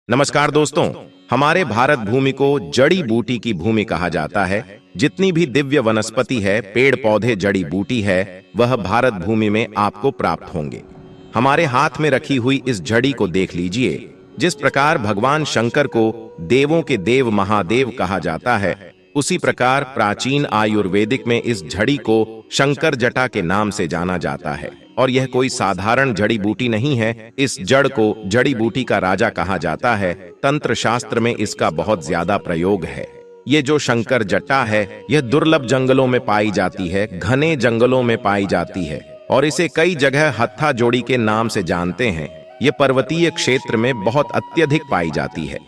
नमस्कार दोस्तों। हमारे भारत भूमि को जड़ी बूटी की भूमि कहा जाता है। जितनी भी दिव्य वनस्पति है, पेड़ पौधे, जड़ी बूटी है, वह भारत भूमि में आपको प्राप्त होंगे। हमारे हाथ में रखी हुई इस झड़ी को देख लीजिए। जिस प्रकार भगवान शंकर को देवों के देव महादेव कहा जाता है, उसी प्रकार प्राचीन आयुर्वेदिक में इस झड़ी को शंकर जटा के नाम से जाना जाता है। और यह कोई साधारण जड़ी बूटी नहीं है। इस जड़ को जड़ी बूटी का राजा कहा जाता है। तंत्र शास्त्र में इसका बहुत ज्यादा प्रयोग है। ये जो शंकर जटा है, यह दुर्लभ जंगलों में पाई जाती है, घने जंगलों में पाई जाती है और इसे कई जगह हत्था जोड़ी के नाम से जानते हैं। ये पर्वतीय क्षेत्र में बहुत अत्यधिक पाई जाती है।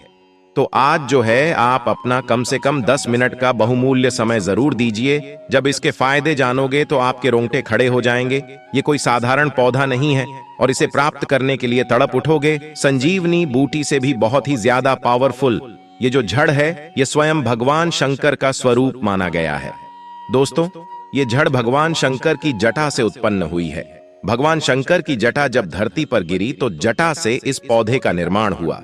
तो आज जो है, आप अपना कम से कम 10 मिनट का बहुमूल्य समय जरूर दीजिए। जब इसके फायदे जानोगे तो आपके रोंगटे खड़े हो जाएंगे। ये कोई साधारण पौधा नहीं है और इसे प्राप्त करने के लिए तड़प उठोगे। संजीवनी बूटी से भी बहुत ही ज्यादा पावरफुल ये जो जड़ है, ये स्वयं भगवान शंकर का स्वरूप माना गया है। दोस्तों, ये जड़ भगवान शंकर की जटा से उत्पन्न हुई है। भगवान शंकर की जटा जब धरती पर गिरी तो जटा से इस पौधे का निर्माण हुआ,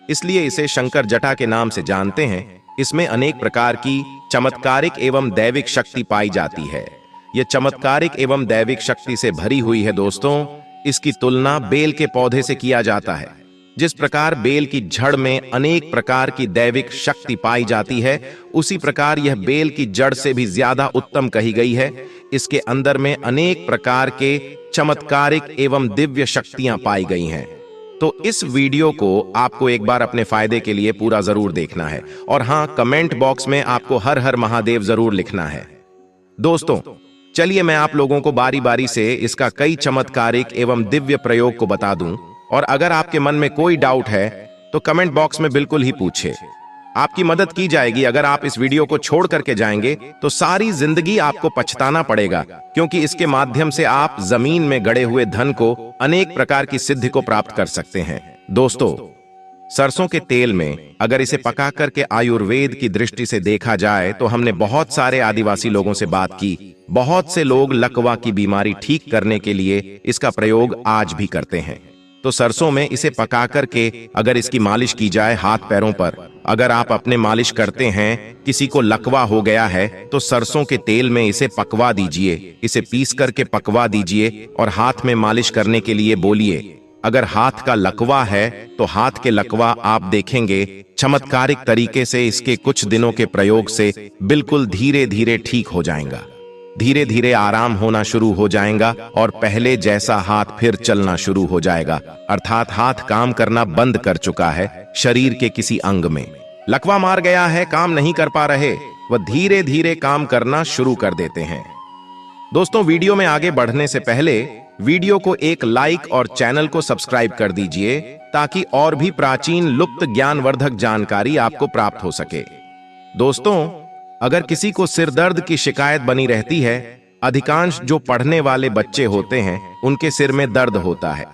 इसलिए इसे शंकर जटा के नाम से जानते हैं। इसमें अनेक प्रकार की चमत्कारिक एवं दैविक शक्ति पाई जाती है। यह चमत्कारिक एवं दैविक शक्ति से भरी हुई है। दोस्तों, इसकी तुलना बेल के पौधे से किया जाता है। जिस प्रकार बेल की जड़ में अनेक प्रकार की दैविक शक्ति पाई जाती है, उसी प्रकार यह बेल की जड़ से भी ज्यादा उत्तम कही गई है। इसके अंदर में अनेक प्रकार के चमत्कारिक एवं दिव्य शक्तियां पाई गई हैं। तो इस वीडियो को आपको एक बार अपने फायदे के लिए पूरा जरूर देखना है और हां, कमेंट बॉक्स में आपको हर हर महादेव जरूर लिखना है। दोस्तों, चलिए मैं आप लोगों को बारी बारी से इसका कई चमत्कारिक एवं दिव्य प्रयोग को बता दूं। और अगर आपके मन में कोई डाउट है तो कमेंट बॉक्स में बिल्कुल ही पूछे, आपकी मदद की जाएगी। अगर आप इस वीडियो को छोड़ करके जाएंगे तो सारी जिंदगी आपको पछताना पड़ेगा, क्योंकि इसके माध्यम से आप जमीन में गड़े हुए धन को, अनेक प्रकार की सिद्धि को प्राप्त कर सकते हैं। दोस्तों, सरसों के तेल में अगर इसे पका करके आयुर्वेद की दृष्टि से देखा जाए तो हमने बहुत सारे आदिवासी लोगों से बात की। बहुत से लोग लकवा की बीमारी ठीक करने के लिए इसका प्रयोग आज भी करते हैं। तो सरसों में इसे पका करके अगर इसकी मालिश की जाए हाथ पैरों पर, अगर आप अपने मालिश करते हैं, किसी को लकवा हो गया है तो सरसों के तेल में इसे पकवा दीजिए। इसे पीस करके पकवा दीजिए और हाथ में मालिश करने के लिए बोलिए। अगर हाथ का लकवा है तो हाथ के लकवा आप देखेंगे चमत्कारिक तरीके से इसके कुछ दिनों के प्रयोग से बिल्कुल धीरे धीरे ठीक हो जाएगा। धीरे धीरे आराम होना शुरू हो जाएगा और पहले जैसा हाथ फिर चलना शुरू हो जाएगा। अर्थात हाथ काम करना बंद कर चुका है शरीर के किसी अंग में। लकवा मार गया है, काम नहीं कर पा रहे, वह धीरे धीरे काम करना शुरू कर देते हैं। दोस्तों, वीडियो में आगे बढ़ने से पहले वीडियो को एक लाइक और चैनल को सब्सक्राइब कर दीजिए, ताकि और भी प्राचीन लुप्त ज्ञानवर्धक जानकारी आपको प्राप्त हो सके। दोस्तों, अगर किसी को सिर दर्द की शिकायत बनी रहती है, अधिकांश जो पढ़ने वाले बच्चे होते हैं उनके सिर में दर्द होता है।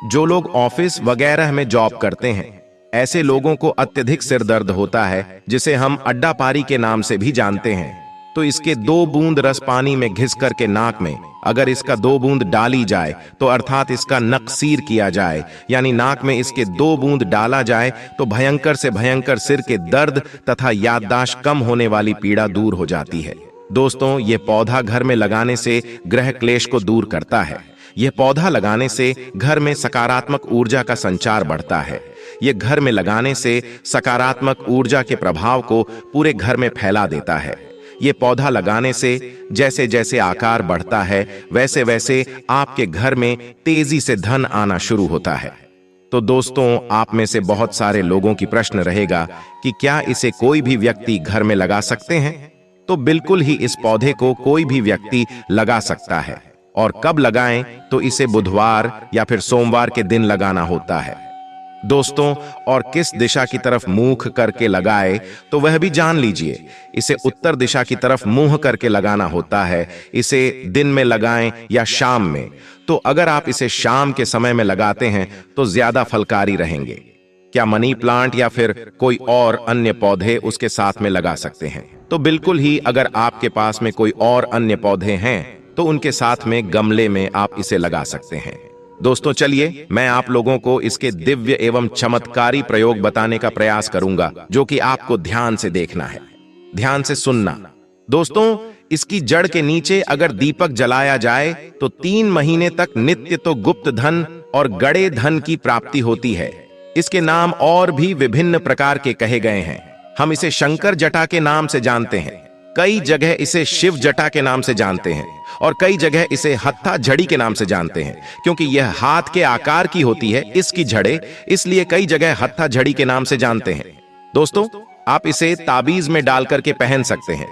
जो लोग ऑफिस वगैरह में जॉब करते हैं, ऐसे लोगों को अत्यधिक सिर दर्द होता है, जिसे हम अड्डा पारी के नाम से भी जानते हैं। तो इसके 2 बूंद रस पानी में घिस करके नाक में अगर इसका 2 बूंद डाली जाए, तो अर्थात इसका नकसीर किया जाए, यानी नाक में इसके 2 बूंद डाला जाए, तो भयंकर से भयंकर सिर के दर्द तथा याददाश्त कम होने वाली पीड़ा दूर हो जाती है। दोस्तों, यह पौधा घर में लगाने से ग्रह क्लेश को दूर करता है। यह पौधा लगाने से घर में सकारात्मक ऊर्जा का संचार बढ़ता है। यह घर में लगाने से सकारात्मक ऊर्जा के प्रभाव को पूरे घर में फैला देता है। ये पौधा लगाने से जैसे जैसे आकार बढ़ता है, वैसे वैसे आपके घर में तेजी से धन आना शुरू होता है। तो दोस्तों, आप में से बहुत सारे लोगों की प्रश्न रहेगा कि क्या इसे कोई भी व्यक्ति घर में लगा सकते हैं? तो बिल्कुल ही इस पौधे को कोई भी व्यक्ति लगा सकता है। और कब लगाएं? तो इसे बुधवार या फिर सोमवार के दिन लगाना होता है। दोस्तों, और किस दिशा की तरफ मुंह करके लगाए तो वह भी जान लीजिए। इसे उत्तर दिशा की तरफ मुंह करके लगाना होता है। इसे दिन में लगाएं या शाम में। तो अगर आप इसे शाम के समय में लगाते हैं तो ज्यादा फलकारी रहेंगे। क्या मनी प्लांट या फिर कोई और अन्य पौधे उसके साथ में लगा सकते हैं? तो बिल्कुल ही, अगर आपके पास में कोई और अन्य पौधे हैं तो उनके साथ में गमले में आप इसे लगा सकते हैं। दोस्तों चलिए मैं आप लोगों को इसके दिव्य एवं चमत्कारी प्रयोग बताने का प्रयास करूंगा, जो कि आपको ध्यान से देखना है, ध्यान से सुनना। दोस्तों, इसकी जड़ के नीचे अगर दीपक जलाया जाए तो 3 महीने तक नित्य तो गुप्त धन और गड़े धन की प्राप्ति होती है। इसके नाम और भी विभिन्न प्रकार के कहे गए हैं। हम इसे शंकर जटा के नाम से जानते हैं, कई जगह इसे शिव जटा के नाम से जानते हैं और कई जगह इसे हत्था झड़ी के नाम से जानते हैं। क्योंकि यह हाथ के आकार की होती है इसकी जड़ें, इसलिए कई जगह हत्था झड़ी के नाम से जानते हैं। दोस्तों, आप इसे ताबीज में डाल करके पहन सकते हैं।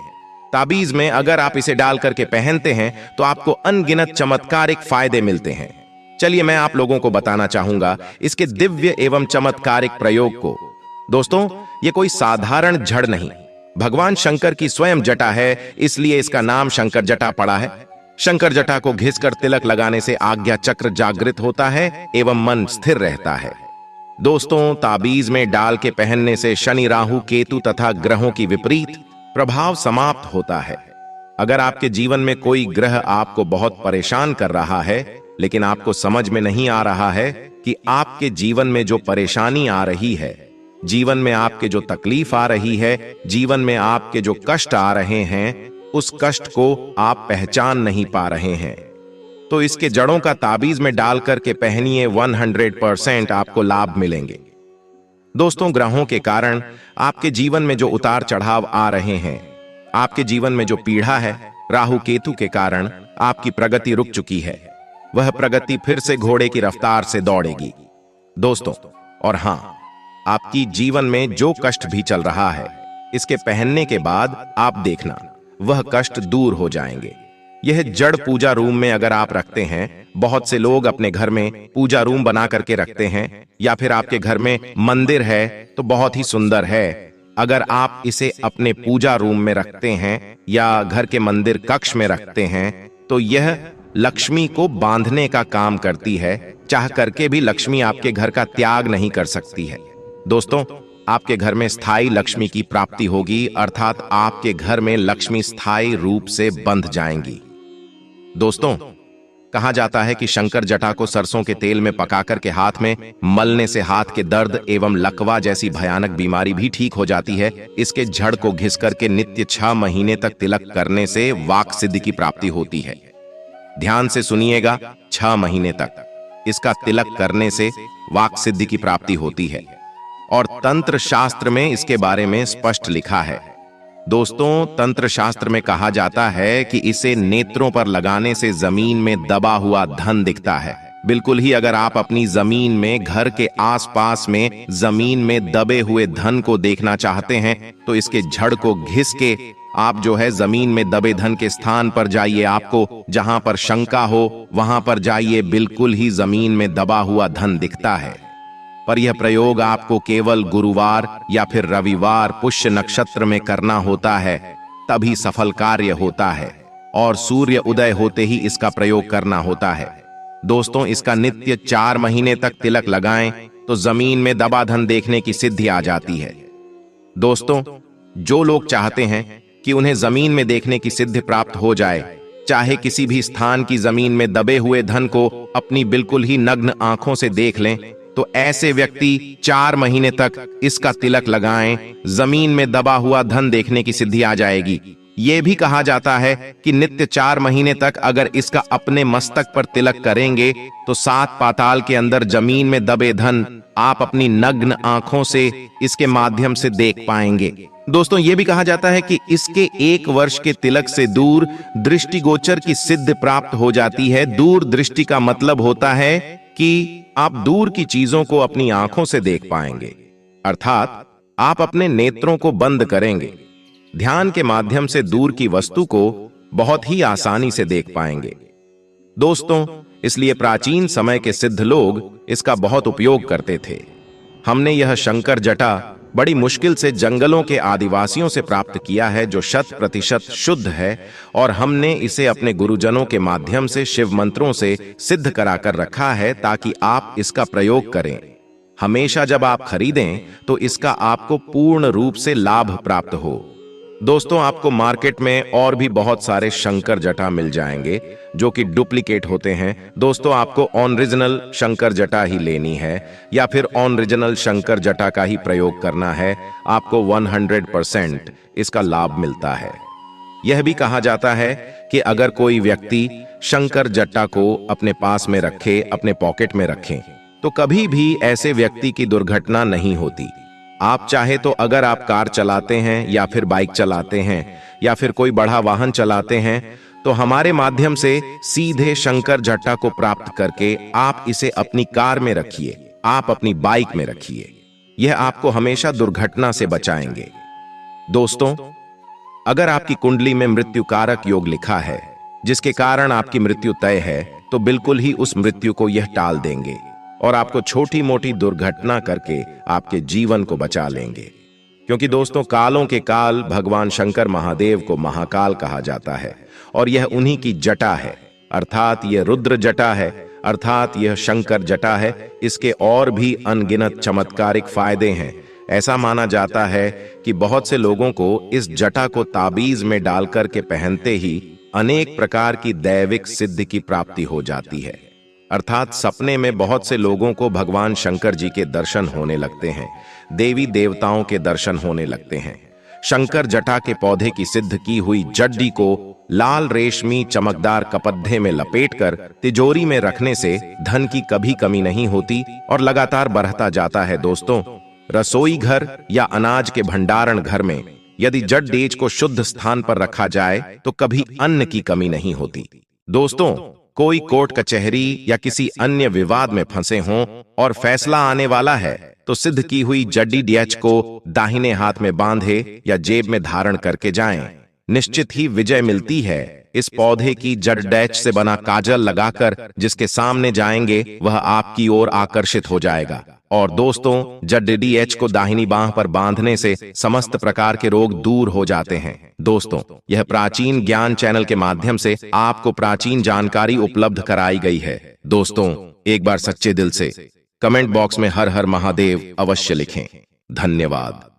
ताबीज में अगर आप इसे डाल करके पहनते हैं तो आपको अनगिनत चमत्कारिक फायदे मिलते हैं। चलिए मैं आप लोगों को बताना चाहूंगा इसके दिव्य एवं चमत्कारिक प्रयोग को। दोस्तों, ये कोई साधारण जड़ नहीं, भगवान शंकर की स्वयं जटा है, इसलिए इसका नाम शंकर जटा पड़ा है। शंकर जटा को घिसकर तिलक लगाने से आज्ञा चक्र जागृत होता है एवं मन स्थिर रहता है। दोस्तों, ताबीज में डाल के पहनने से शनि, राहु, केतु तथा ग्रहों की विपरीत प्रभाव समाप्त होता है। अगर आपके जीवन में कोई ग्रह आपको बहुत परेशान कर रहा है, लेकिन आपको समझ में नहीं आ रहा है कि आपके जीवन में जो परेशानी आ रही है, जीवन में आपके जो तकलीफ आ रही है, जीवन में आपके जो कष्ट आ रहे हैं, उस कष्ट को आप पहचान नहीं पा रहे हैं, तो इसके जड़ों का ताबीज में डाल करके पहनिए, 100% आपको लाभ मिलेंगे। दोस्तों, ग्रहों के कारण आपके जीवन में जो उतार चढ़ाव आ रहे हैं, आपके जीवन में जो पीड़ा है, राहु केतु के कारण आपकी प्रगति रुक चुकी है, वह प्रगति फिर से घोड़े की रफ्तार से दौड़ेगी। दोस्तों, और हां, आपकी जीवन में जो कष्ट भी चल रहा है, इसके पहनने के बाद आप देखना वह कष्ट दूर हो जाएंगे। यह जड़ पूजा रूम में अगर आप रखते हैं, बहुत से लोग अपने घर में पूजा रूम बना करके रखते हैं, या फिर आपके घर में मंदिर है तो बहुत ही सुंदर है। अगर आप इसे अपने पूजा रूम में रखते हैं या घर के मंदिर कक्ष में रखते हैं, तो यह लक्ष्मी को बांधने का काम करती है। चाह करके भी लक्ष्मी आपके घर का त्याग नहीं कर सकती है। दोस्तों, आपके घर में स्थायी लक्ष्मी की प्राप्ति होगी, अर्थात आपके घर में लक्ष्मी स्थायी रूप से बंध जाएंगी। दोस्तों, कहा जाता है कि शंकर जटा को सरसों के तेल में पकाकर के हाथ में मलने से हाथ के दर्द एवं लकवा जैसी भयानक बीमारी भी ठीक हो जाती है। इसके जड़ को घिस करके नित्य 6 महीने तक तिलक करने से वाक सिद्धि की प्राप्ति होती है। ध्यान से सुनिएगा, 6 महीने तक इसका तिलक करने से वाक सिद्धि की प्राप्ति होती है और तंत्र शास्त्र में इसके बारे में स्पष्ट लिखा है। दोस्तों, तंत्र शास्त्र में कहा जाता है कि इसे नेत्रों पर लगाने से जमीन में दबा हुआ धन दिखता है। बिल्कुल ही अगर आप अपनी जमीन में, घर के आसपास में जमीन में दबे हुए धन को देखना चाहते हैं, तो इसके जड़ को घिस के आप जो है जमीन में दबे धन के स्थान पर जाइए। आपको जहां पर शंका हो वहां पर जाइए, बिल्कुल ही जमीन में दबा हुआ धन दिखता है। पर यह प्रयोग आपको केवल गुरुवार या फिर रविवार पुष्य नक्षत्र में करना होता है, तभी सफल कार्य होता है, और सूर्य उदय होते ही इसका प्रयोग करना होता है। दोस्तों, इसका नित्य 4 महीने तक तिलक लगाएं तो जमीन में दबा धन देखने की सिद्धि आ जाती है। दोस्तों, जो लोग चाहते हैं कि उन्हें जमीन में देखने की सिद्धि प्राप्त हो जाए, चाहे किसी भी स्थान की जमीन में दबे हुए धन को अपनी बिल्कुल ही नग्न आंखों से देख लें, तो ऐसे व्यक्ति 4 महीने तक इसका तिलक लगाएं, जमीन में दबा हुआ धन देखने की सिद्धि आ जाएगी। यह भी कहा जाता है कि नित्य 4 महीने तक अगर इसका अपने मस्तक पर तिलक करेंगे तो 7 पाताल के अंदर जमीन में दबे धन आप अपनी नग्न आंखों से इसके माध्यम से देख पाएंगे। दोस्तों, यह भी कहा जाता है कि इसके 1 वर्ष के तिलक से दूर दृष्टिगोचर की सिद्धि प्राप्त हो जाती है। दूर दृष्टि का मतलब होता है कि आप दूर की चीजों को अपनी आंखों से देख पाएंगे, अर्थात आप अपने नेत्रों को बंद करेंगे, ध्यान के माध्यम से दूर की वस्तु को बहुत ही आसानी से देख पाएंगे। दोस्तों, इसलिए प्राचीन समय के सिद्ध लोग इसका बहुत उपयोग करते थे। हमने यह शंकर जटा बड़ी मुश्किल से जंगलों के आदिवासियों से प्राप्त किया है, जो 100% शुद्ध है, और हमने इसे अपने गुरुजनों के माध्यम से शिव मंत्रों से सिद्ध कराकर रखा है, ताकि आप इसका प्रयोग करें। हमेशा जब आप खरीदें तो इसका आपको पूर्ण रूप से लाभ प्राप्त हो। दोस्तों, आपको मार्केट में और भी बहुत सारे शंकर जटा मिल जाएंगे जो कि डुप्लीकेट होते हैं। दोस्तों, आपको ओरिजिनल शंकर जटा ही लेनी है या फिर ओरिजिनल शंकर जटा का ही प्रयोग करना है। आपको 100% इसका लाभ मिलता है। यह भी कहा जाता है कि अगर कोई व्यक्ति शंकर जटा को अपने पास में रखे, अपने पॉकेट में रखें, तो कभी भी ऐसे व्यक्ति की दुर्घटना नहीं होती। आप चाहे तो अगर आप कार चलाते हैं या फिर बाइक चलाते हैं या फिर कोई बड़ा वाहन चलाते हैं, तो हमारे माध्यम से सीधे शंकर जटा को प्राप्त करके आप इसे अपनी कार में रखिए, आप अपनी बाइक में रखिए। यह आपको हमेशा दुर्घटना से बचाएंगे। दोस्तों, अगर आपकी कुंडली में मृत्यु कारक योग लिखा है, जिसके कारण आपकी मृत्यु तय है, तो बिल्कुल ही उस मृत्यु को यह टाल देंगे और आपको छोटी मोटी दुर्घटना करके आपके जीवन को बचा लेंगे। क्योंकि दोस्तों, कालों के काल भगवान शंकर महादेव को महाकाल कहा जाता है और यह उन्हीं की जटा है, अर्थात यह रुद्र जटा है, अर्थात यह शंकर जटा है। इसके और भी अनगिनत चमत्कारिक फायदे हैं। ऐसा माना जाता है कि बहुत से लोगों को इस जटा को ताबीज में डालकर के पहनते ही अनेक प्रकार की दैविक सिद्धि की प्राप्ति हो जाती है। अर्थात सपने में बहुत से लोगों को भगवान शंकर जी के दर्शन होने लगते हैं, देवी देवताओं के दर्शन होने लगते हैं। शंकर जटा के पौधे की सिद्ध की हुई जड्डी को लाल रेशमी चमकदार कपड़े में लपेटकर तिजोरी में रखने से धन की कभी कमी नहीं होती और लगातार बढ़ता जाता है। दोस्तों, रसोई घर या अनाज के भंडारण घर में यदि जड्डीज को शुद्ध स्थान पर रखा जाए तो कभी अन्न की कमी नहीं होती। दोस्तों, कोई कोर्ट कचहरी या किसी अन्य विवाद में फंसे हों और फैसला आने वाला है, तो सिद्ध की हुई जड्डी डैच को दाहिने हाथ में बांधे या जेब में धारण करके जाएं। निश्चित ही विजय मिलती है। इस पौधे की जड़ डैच से बना काजल लगाकर जिसके सामने जाएंगे वह आपकी ओर आकर्षित हो जाएगा। और दोस्तों, जड्डी एच को दाहिनी बांह पर बांधने से समस्त प्रकार के रोग दूर हो जाते हैं। दोस्तों, यह प्राचीन ज्ञान चैनल के माध्यम से आपको प्राचीन जानकारी उपलब्ध कराई गई है। दोस्तों, एक बार सच्चे दिल से कमेंट बॉक्स में हर हर महादेव अवश्य लिखें। धन्यवाद।